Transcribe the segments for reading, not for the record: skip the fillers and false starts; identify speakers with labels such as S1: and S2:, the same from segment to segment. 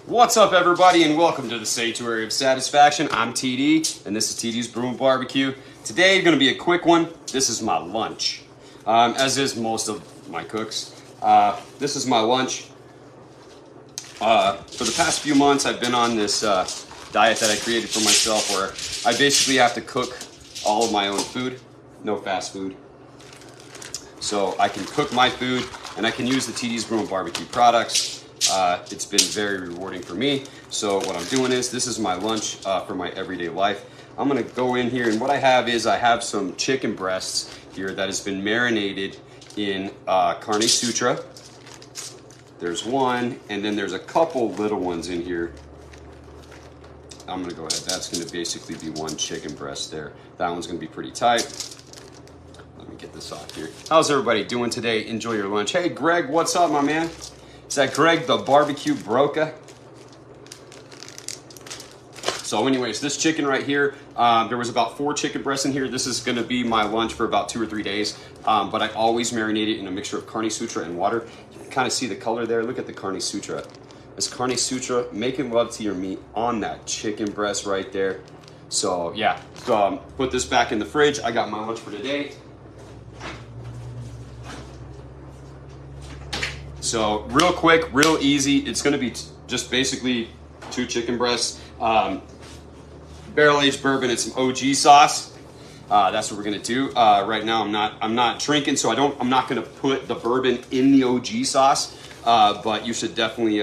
S1: What's up, everybody, and welcome to the Sanctuary of Satisfaction. I'm TD, and this is TD's Brew Barbecue. Today, going to be a quick one. This is my lunch, as is most of my cooks. This is my lunch. For the past few months, I've been on this diet that I created for myself, where I basically have to cook all of my own food, no fast food. So I can cook my food, and I can use the TD's Brew Barbecue products. It's been very rewarding for me. So what I'm doing is, this is my lunch for my everyday life. I'm gonna go in here, and what I have some chicken breasts here that has been marinated in carne sutra. There's one, and then there's a couple little ones in here. I'm gonna go ahead, that's gonna basically be one chicken breast there. That one's gonna be pretty tight. Let me get this off here. How's everybody doing today? Enjoy your lunch. Hey Greg, what's up, my man? Is that Greg the barbecue broker? So anyways, this chicken right here, there was about 4 chicken breasts in here. This is gonna be my lunch for about 2 or 3 days. But I always marinate it in a mixture of carne sutra and water. You can kind of see the color there. Look at the carne sutra. It's carne sutra, making love to your meat on that chicken breast right there. So yeah, put this back in the fridge. I got my lunch for today. So real quick, real easy. It's gonna be just basically 2 chicken breasts, barrel-aged bourbon, and some OG sauce. That's what we're gonna do. Right now, I'm not drinking, so I'm not gonna put the bourbon in the OG sauce. But you should definitely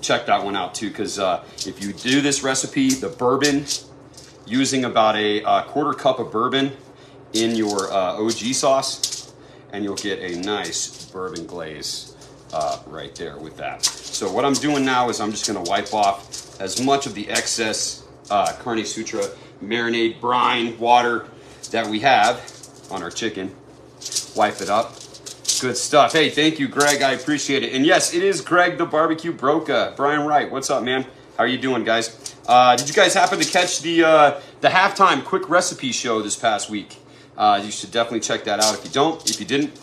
S1: check that one out too, because if you do this recipe, the bourbon, using about a 1/4 cup of bourbon in your OG sauce, and you'll get a nice bourbon glaze right there with that. So what I'm doing now is I'm just gonna wipe off as much of the excess carne sutra marinade, brine, water that we have on our chicken. Wipe it up. Good stuff. Hey, thank you, Greg. I appreciate it. And yes, it is Greg the barbecue broker. Brian Wright, what's up, man? How are you doing, guys? Did you guys happen to catch the halftime quick recipe show this past week? You should definitely check that out if you didn't.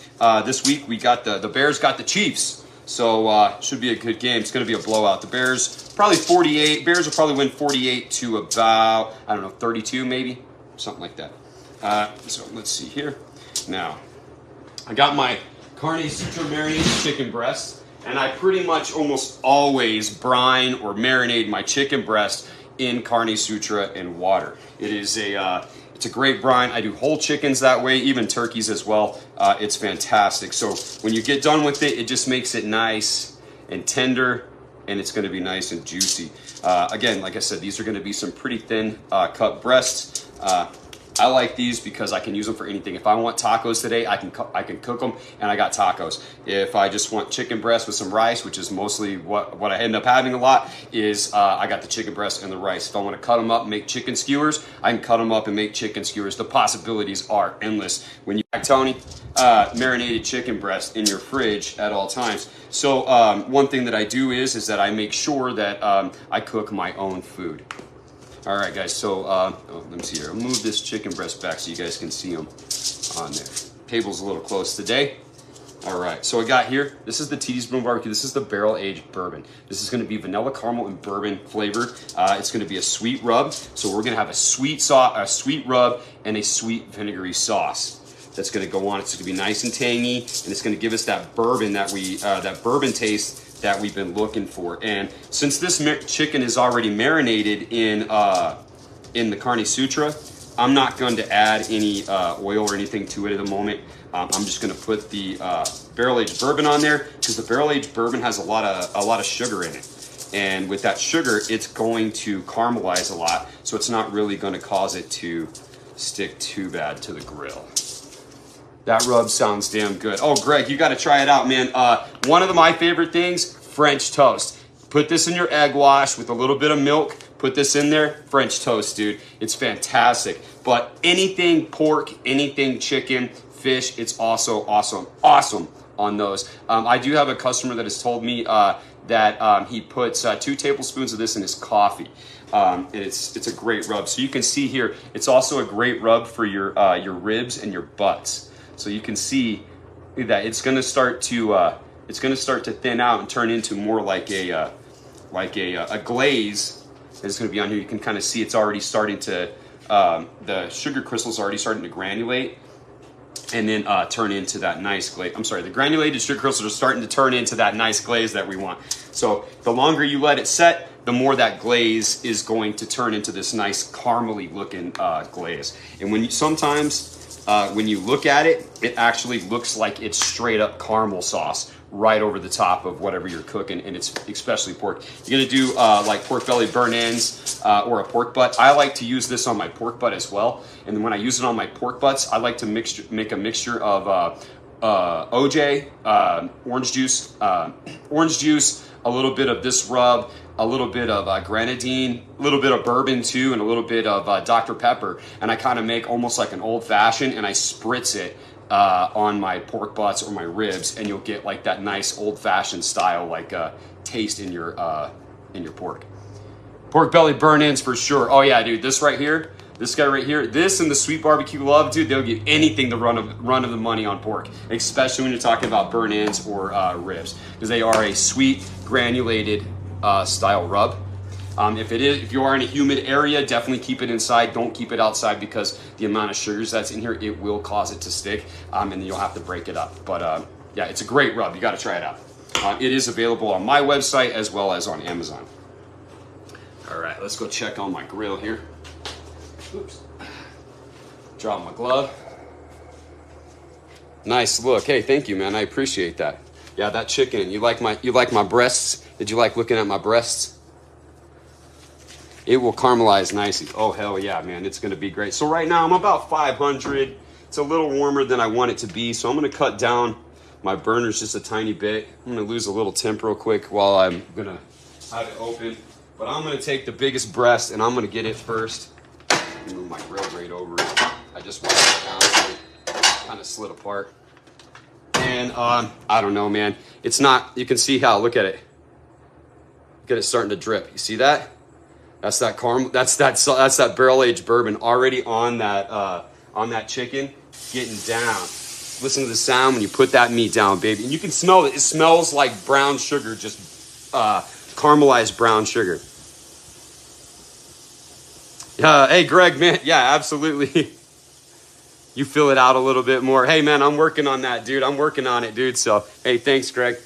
S1: This week we got the Bears got the Chiefs. So should be a good game. It's going to be a blowout. The Bears probably 48. Bears will probably win 48 to about, I don't know, 32 maybe, something like that. So let's see here. Now, I got my carne sutra marinated chicken breast, and I pretty much almost always brine or marinate my chicken breast in carne sutra and water. It's a great brine. I do whole chickens that way, even turkeys as well. It's fantastic. So when you get done with it, it just makes it nice and tender, and it's gonna be nice and juicy. Again, like I said, these are gonna be some pretty thin cut breasts. I like these because I can use them for anything. If I want tacos today, I can cook them, and I got tacos. If I just want chicken breast with some rice, which is mostly what I end up having a lot, is I got the chicken breast and the rice. If I want to cut them up and make chicken skewers, I can cut them up and make chicken skewers. The possibilities are endless when you have Tony marinated chicken breast in your fridge at all times. So one thing that I do is that I make sure that I cook my own food. All right, guys, so let me see here. I'll move this chicken breast back so you guys can see them on there. Table's a little close today. All right, so I got here, this is the TD's Brew Barbecue. This is the barrel-aged bourbon. This is gonna be vanilla caramel and bourbon flavored. It's gonna be a sweet rub. So we're gonna have a sweet rub and a sweet vinegary sauce that's gonna go on. It's gonna be nice and tangy, and it's gonna give us that bourbon that bourbon taste that we've been looking for. And since this chicken is already marinated in the carne sutra, I'm not going to add any oil or anything to it at the moment. I'm just going to put the barrel-aged bourbon on there, because the barrel-aged bourbon has a lot of sugar in it. And with that sugar, it's going to caramelize a lot, so it's not really going to cause it to stick too bad to the grill. That rub sounds damn good. Oh, Greg, you got to try it out, man. One of my favorite things, French toast. Put this in your egg wash with a little bit of milk. Put this in there, French toast, dude. It's fantastic. But anything pork, anything chicken, fish, it's also awesome on those. I do have a customer that has told me that he puts 2 tablespoons of this in his coffee. And it's a great rub. So you can see here, it's also a great rub for your ribs and your butts. So you can see that it's going to start to thin out and turn into more like a like a glaze. And it's going to be on here. You can kind of see it's already starting to, the sugar crystals already starting to granulate and then turn into that nice glaze. I'm sorry, the granulated sugar crystals are starting to turn into that nice glaze that we want. So the longer you let it set, the more that glaze is going to turn into this nice caramely looking glaze. And when you, sometimes when you look at it, it actually looks like it's straight up caramel sauce right over the top of whatever you're cooking, and it's especially pork. You're gonna do like pork belly burn ends or a pork butt. I like to use this on my pork butt as well. And then when I use it on my pork butts, I like to make a mixture of OJ, orange juice, a little bit of this rub, a little bit of grenadine, a little bit of bourbon too, and a little bit of Dr. Pepper. And I kind of make almost like an old fashioned, and I spritz it on my pork butts or my ribs, and you'll get like that nice old fashioned style like taste in your pork. Pork belly burn ends for sure. Oh yeah, dude, this right here, this guy right here, this and the sweet barbecue love, dude, they'll give anything the run of the money on pork, especially when you're talking about burn ends or ribs, because they are a sweet granulated style rub. If you are in a humid area, definitely keep it inside. Don't keep it outside, because the amount of sugars that's in here, it will cause it to stick, and then you'll have to break it up. But yeah, it's a great rub. You got to try it out. It is available on my website as well as on Amazon. All right, let's go check on my grill here. Oops. Drop my glove. Nice look. Hey, thank you, man. I appreciate that. Yeah, that chicken. You like my breasts? Did you like looking at my breasts? It will caramelize nicely. Oh, hell yeah, man. It's going to be great. So right now I'm about 500. It's a little warmer than I want it to be. So I'm going to cut down my burners just a tiny bit. I'm going to lose a little temp real quick while I'm going to have it open. But I'm going to take the biggest breast and I'm going to get it first. Move my grill grate over. I just want it down so it kind of slid apart. And I don't know, man. It's not, you can see how, look at it. Look at it starting to drip. You see that? That's that caramel. That's that barrel-aged bourbon already on that chicken, getting down. Listen to the sound when you put that meat down, baby. And you can smell it. It smells like brown sugar, just caramelized brown sugar. Hey, Greg, man. Yeah, absolutely. You fill it out a little bit more. Hey, man, I'm working on that, dude. I'm working on it, dude. So, hey, thanks, Greg.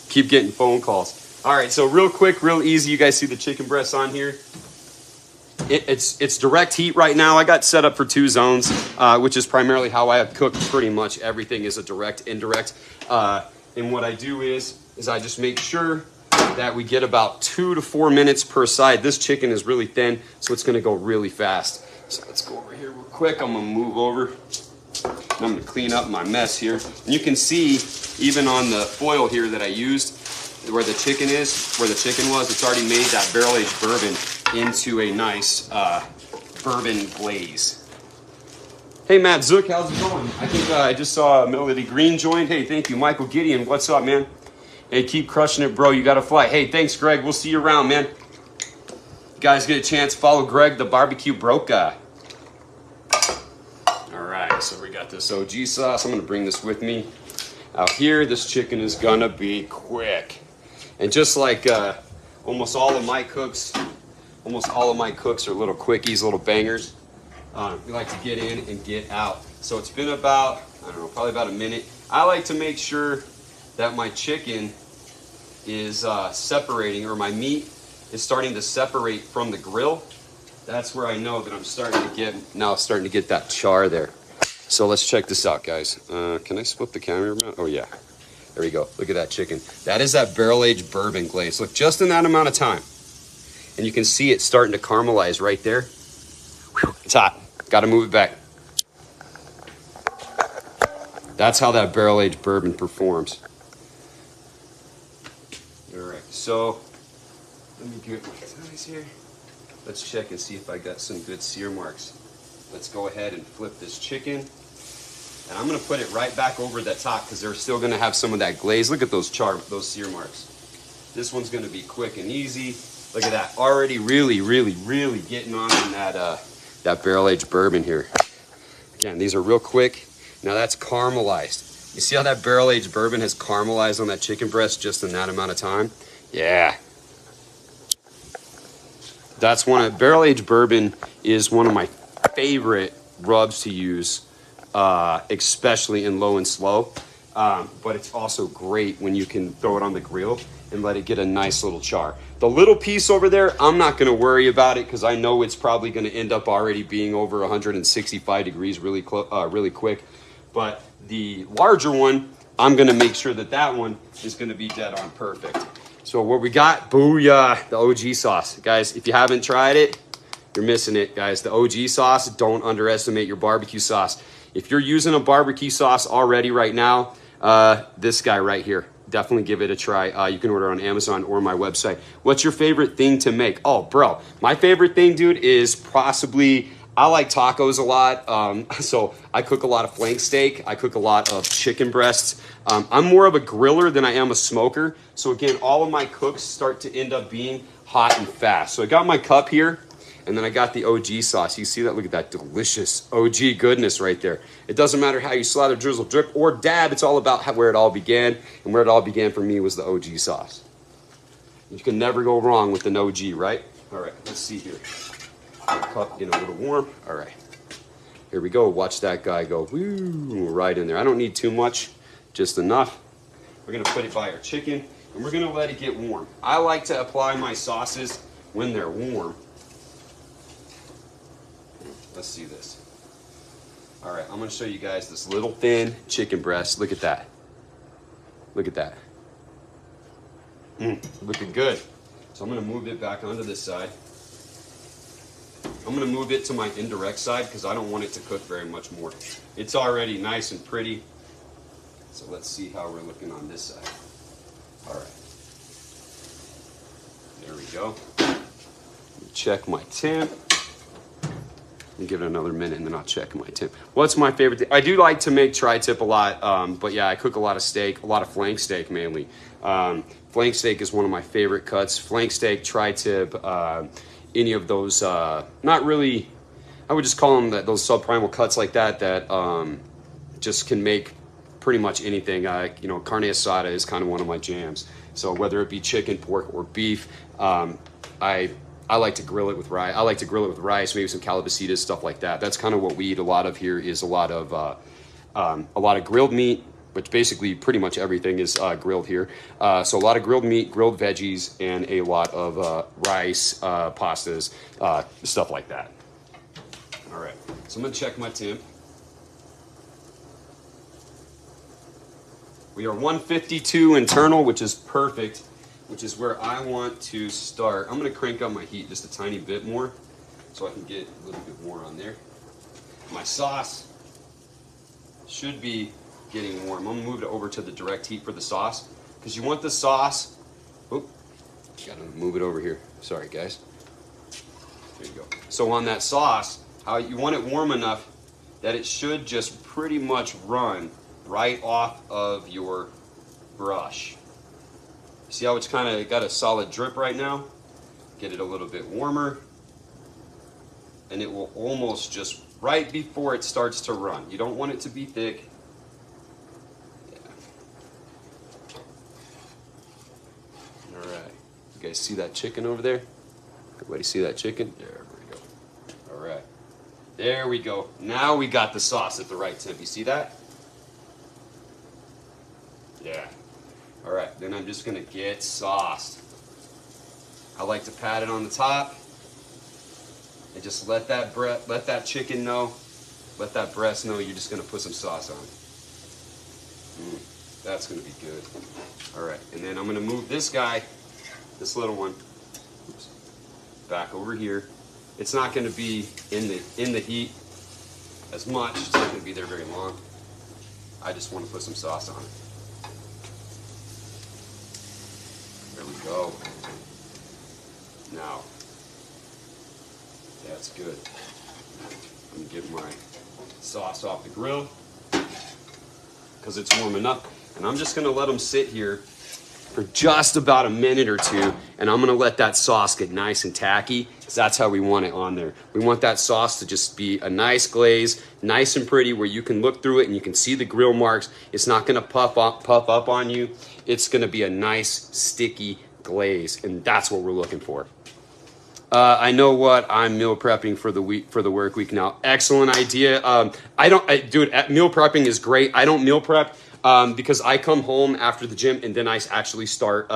S1: Keep getting phone calls. All right, so real quick, real easy. You guys see the chicken breasts on here? It's direct heat right now. I got set up for 2 zones, which is primarily how I have cooked pretty much everything, is a direct, indirect. And what I do is I just make sure that we get about 2 to 4 minutes per side. This chicken is really thin, so it's gonna go really fast. So let's go over here real quick. I'm gonna move over. And I'm gonna clean up my mess here. And you can see, even on the foil here that I used, where the chicken was, it's already made that barrel-aged bourbon into a nice bourbon glaze. Hey, Matt Zook, how's it going? I think I just saw Melody Green joined. Hey, thank you. Michael Gideon, what's up, man? Hey, keep crushing it, bro. You got to fly. Hey, thanks, Greg. We'll see you around, man. You guys get a chance, follow Greg, the barbecue broke guy. All right, so we got this OG sauce. I'm going to bring this with me out here. This chicken is going to be quick. And just like almost all of my cooks are little quickies, little bangers. We like to get in and get out. So it's been about, I don't know, probably about a minute. I like to make sure that my chicken is separating, or my meat is starting to separate from the grill. That's where I know that I'm starting to get that char there. So let's check this out, guys. Can I split the camera around? Oh yeah. There we go. Look at that chicken. That is that barrel-aged bourbon glaze. Look, just in that amount of time. And you can see it starting to caramelize right there. Whew, it's hot. Got to move it back. That's how that barrel-aged bourbon performs. All right, so let me get my ties here. Let's check and see if I got some good sear marks. Let's go ahead and flip this chicken. And I'm going to put it right back over the top because they're still going to have some of that glaze. Look at those sear marks. This one's going to be quick and easy. Look at that. Already really getting on in that barrel-aged bourbon here. Again, these are real quick. Now that's caramelized. You see how that barrel-aged bourbon has caramelized on that chicken breast just in that amount of time? Yeah. That's barrel-aged bourbon is one of my favorite rubs to use, especially in low and slow. But it's also great when you can throw it on the grill and let it get a nice little char. The little piece over there, I'm not going to worry about it because I know it's probably going to end up already being over 165 degrees really quick. But the larger one, I'm going to make sure that one is going to be dead on perfect. So what we got, booyah, the OG sauce. Guys, if you haven't tried it, you're missing it, guys. The OG sauce, don't underestimate your barbecue sauce. If you're using a barbecue sauce already right now, this guy right here, definitely give it a try. You can order on Amazon or my website. What's your favorite thing to make? Oh, bro, my favorite thing, dude, is possibly, I like tacos a lot. So I cook a lot of flank steak. I cook a lot of chicken breasts. I'm more of a griller than I am a smoker. So again, all of my cooks start to end up being hot and fast. So I got my cup here. And then I got the OG sauce. You see that? Look at that delicious OG goodness right there. It doesn't matter how you slather, drizzle, drip, or dab. It's all about where it all began. And where it all began for me was the OG sauce. You can never go wrong with an OG, right? All right, let's see here. Cup getting a little warm. All right. Here we go. Watch that guy go woo, right in there. I don't need too much, just enough. We're going to put it by our chicken, and we're going to let it get warm. I like to apply my sauces when they're warm. Let's see this. All right, I'm gonna show you guys this little thin chicken breast. Look at that. Look at that. Looking good. So I'm gonna move it back onto this side. I'm gonna move it to my indirect side because I don't want it to cook very much more. It's already nice and pretty. So let's see how we're looking on this side. All right. There we go. Check my temp. Give it another minute and then I'll check my tip. What's my favorite thing? I do like to make tri-tip a lot, but yeah, I cook a lot of steak, a lot of flank steak mainly. Flank steak is one of my favorite cuts. Flank steak, tri-tip, any of those, not really, I would just call them those subprimal cuts like that just can make pretty much anything. Carne asada is kind of one of my jams. So whether it be chicken, pork, or beef, I like to grill it with rice. I like to grill it with rice, maybe some calabacitas, stuff like that. That's kind of what we eat a lot of here. Is a lot of grilled meat, which basically pretty much everything is grilled here. So a lot of grilled meat, grilled veggies, and a lot of rice, pastas, stuff like that. All right, so I'm gonna check my temp. We are 152 internal, which is perfect. Which is where I want to start. I'm gonna crank up my heat just a tiny bit more so I can get a little bit more on there. My sauce should be getting warm. I'm gonna move it over to the direct heat for the sauce because you want the sauce, gotta move it over here. Sorry guys. There you go. So on that sauce, how you want it warm enough that it should just pretty much run right off of your brush. See how it's kind of got a solid drip right now? Get it a little bit warmer. And it will almost just right before it starts to run. You don't want it to be thick. Yeah. All right. You guys see that chicken over there? Everybody see that chicken? There we go. All right. There we go. Now we got the sauce at the right temp. You see that? Yeah. All right, then I'm just gonna get sauced. I like to pat it on the top and just let that chicken know, let that breast know you're just gonna put some sauce on. That's gonna be good. All right, and then I'm gonna move this guy, this little one, back over here. It's not gonna be in the heat as much. It's not gonna be there very long. I just want to put some sauce on it. There we go. Now, that's good. I'm gonna get my sauce off the grill because it's warm enough. And I'm just gonna let them sit here for just about a minute or two, and I'm gonna let that sauce get nice and tacky, because that's how we want it on there. We want that sauce to just be a nice glaze, nice and pretty, where you can look through it and you can see the grill marks. It's not gonna puff up on you. It's gonna be a nice, sticky glaze, and that's what we're looking for. I know what I'm meal prepping for the week, for the work week now. Excellent idea. Dude, meal prepping is great. I don't meal prep because I come home after the gym and then I actually start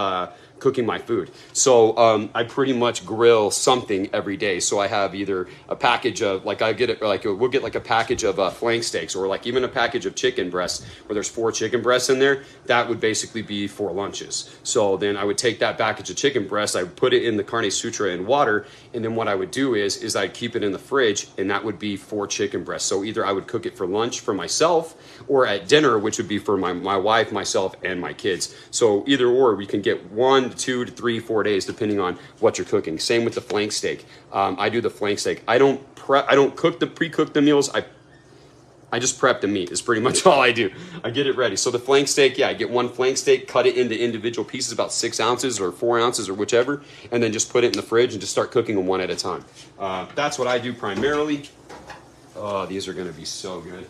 S1: cooking my food. So I pretty much grill something every day. So I have either a package of, like, we'll get like a package of flank steaks, or like even a package of chicken breasts where there's 4 chicken breasts in there. That would basically be 4 lunches. So then I would take that package of chicken breasts, I would put it in the carne sutra in water, and then what I would do is I'd keep it in the fridge, and that would be 4 chicken breasts. So either I would cook it for lunch for myself, or at dinner, which would be for my wife, myself, and my kids. So either or, we can get 1 to 2 to 3, 4 days, depending on what you're cooking. Same with the flank steak. I do the flank steak. I don't pre-cook the meals. I just prep the meat is pretty much all I do. I get it ready. So the flank steak, yeah, I get 1 flank steak, cut it into individual pieces, about 6 ounces or 4 ounces or whichever, and then just put it in the fridge and just start cooking them one at a time. That's what I do primarily. Oh, these are gonna be so good.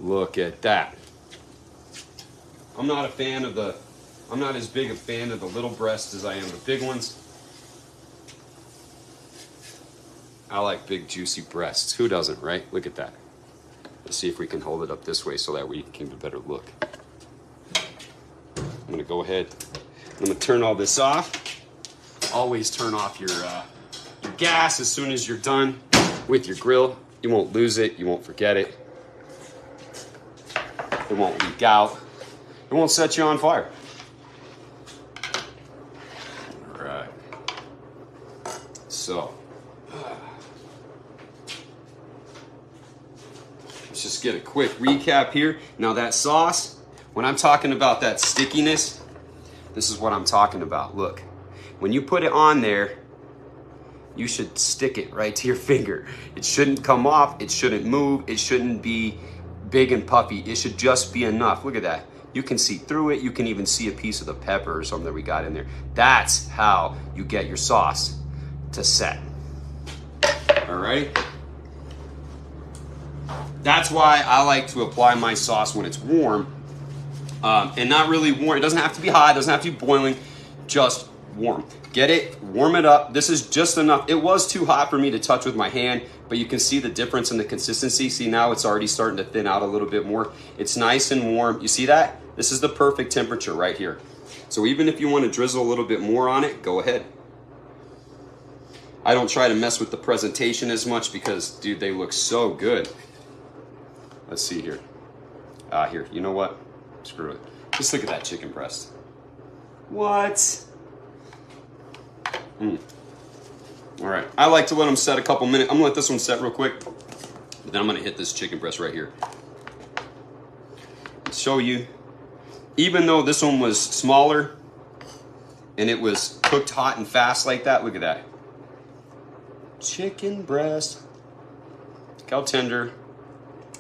S1: Look at that. I'm not as big a fan of the little breasts as I am the big ones. I like big juicy breasts. Who doesn't, right? Look at that. Let's see if we can hold it up this way so that we can get a better look. I'm gonna go ahead. I'm gonna turn all this off. Always turn off your gas as soon as you're done with your grill. You won't lose it, you won't forget it. It won't leak out. It won't set you on fire. All right. So, let's just get a quick recap here. Now that sauce, when I'm talking about that stickiness, this is what I'm talking about. Look, when you put it on there, you should stick it right to your finger. It shouldn't come off. It shouldn't move. It shouldn't be big and puffy. It should just be enough. Look at that. You can see through it. You can even see a piece of the pepper or something that we got in there. That's how you get your sauce to set. All right. That's why I like to apply my sauce when it's warm, and not really warm. It doesn't have to be hot. It doesn't have to be boiling. Just warm. Get it, warm it up. This is just enough. It was too hot for me to touch with my hand, but you can see the difference in the consistency. See, now it's already starting to thin out a little bit more. It's nice and warm. You see that? This is the perfect temperature right here. So even if you want to drizzle a little bit more on it, go ahead. I don't try to mess with the presentation as much because, dude, they look so good. Let's see here. Here, you know what? Screw it. Just look at that chicken breast. What? All right, I like to let them set a couple minutes. I'm gonna let this one set real quick, but then I'm gonna hit this chicken breast right here. Show you, even though this one was smaller and it was cooked hot and fast like that, look at that. Chicken breast. Look how tender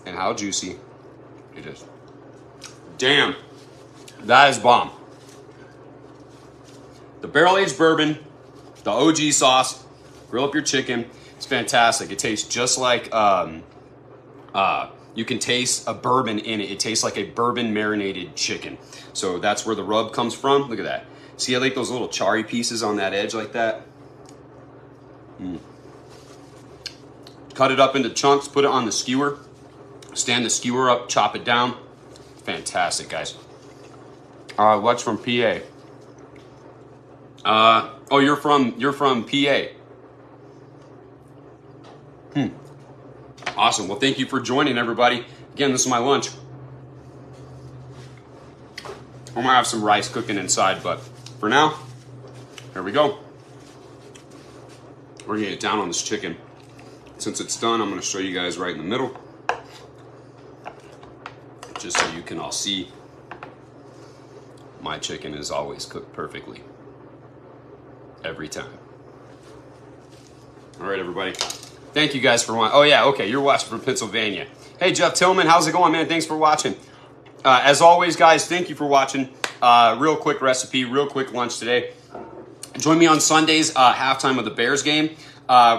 S1: and how juicy it is. Damn, that is bomb. The barrel-aged bourbon, the OG sauce, grill up your chicken. It's fantastic. It tastes just like, you can taste a bourbon in it. It tastes like a bourbon marinated chicken. So that's where the rub comes from. Look at that. See, I like those little charry pieces on that edge like that. Cut it up into chunks, put it on the skewer. Stand the skewer up, chop it down. Fantastic, guys. What's from PA? Oh, you're from PA. Awesome. Well, thank you for joining, everybody. Again, this is my lunch. I'm gonna have some rice cooking inside, but for now, here we go. We're gonna get down on this chicken. Since it's done, I'm gonna show you guys right in the middle, just so you can all see. My chicken is always cooked perfectly. Every time. All right, everybody. Thank you guys for watching. Oh yeah, okay, you're watching from Pennsylvania. Hey Jeff Tillman, how's it going, man? Thanks for watching. As always, guys, thank you for watching. Real quick recipe, real quick lunch today. Join me on Sundays, halftime of the Bears game.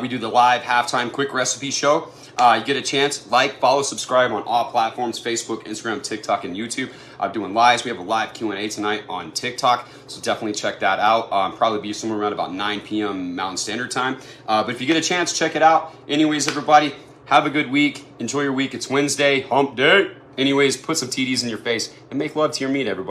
S1: We do the live halftime quick recipe show. You get a chance, like, follow, subscribe on all platforms, Facebook, Instagram, TikTok, and YouTube. I'm doing lives. We have a live Q&A tonight on TikTok, so definitely check that out. Probably be somewhere around about 9 p.m. Mountain Standard Time. But if you get a chance, check it out. Anyways, everybody, have a good week. Enjoy your week. It's Wednesday, hump day. Anyways, put some TDs in your face and make love to your meat, everybody.